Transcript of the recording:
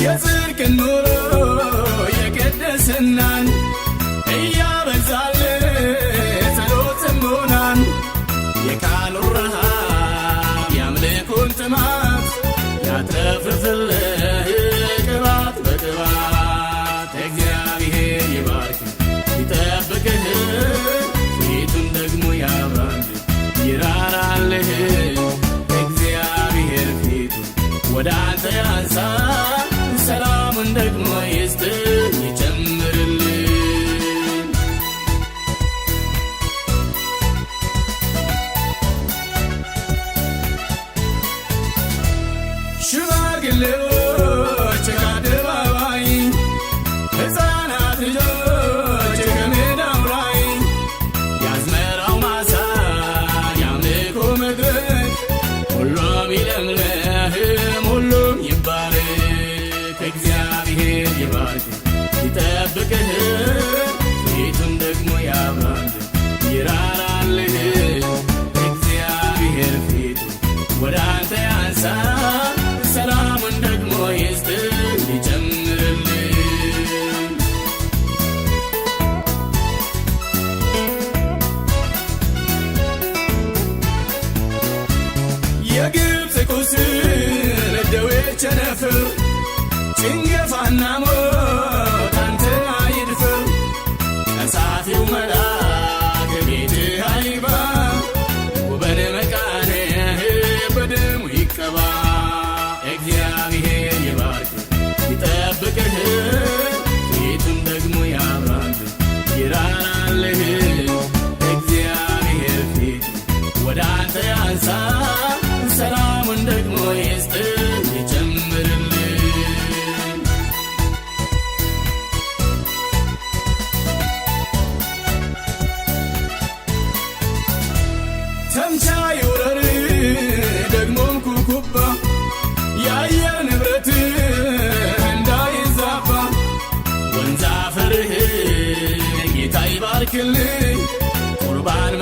የጽድቅን ኑሮ የቅድስናን እያበዛል ጸሎት ጽሞናን የቃሉን ረሃብ የአምልኮን ጥማት ያትረፍርፍልህ ቅባት በቅባት እግዚአብሔር ይባርክ ይጠብቅህ ፊቱን ደግሞ ያብራልህ ይራራልህ እግዚአብሔር ፊቱን ወደ አንተ ያንሳ ሰላሙን ደግሞ ይስጥህ ይጨምርልህ ሽማግሌዎች ከአደባባይ ሕፃናት ልጆች ከሜዳው ላይ የአዝመራው ማሳ የአምልኮ መድረክ ሁሉም ይለምልም ሁሉም ይባረክ እግዚአብሔር ይባርክ ይጠብቅህ ፊቱን ደግሞ ያብራልህ ይራራልህ እግዚአብሔር ፊቱን ወደ አንተ ያንሳ ሰላሙን ደግሞ ይስጥህ ይጨምርልህ የግብፅ ቁስል ደዌ ቸነፍር ጭንገፋና ሞት አንተን አይድፈር ቀሳፊው መልአክ ቤትህ አይግባ ውበን መቃንህ በደሙ ይቀባ እግዚአብሔር ይባርክ ይጠብቅህ ፊቱን ደግሞ ያብራልህ ይራራልህ እግዚአብሔር ፊቱን ወደ አንተ ያንሳ ሰላሙን ደግሞ ይስጥህ ይጨምርልህ ተምቻ ይውረር ደግሞም ኩኩባ የአየር ንብረት እንዳይዛባ ወንዝ አፈርህ ጌታ ይባርክልህ ቁርባን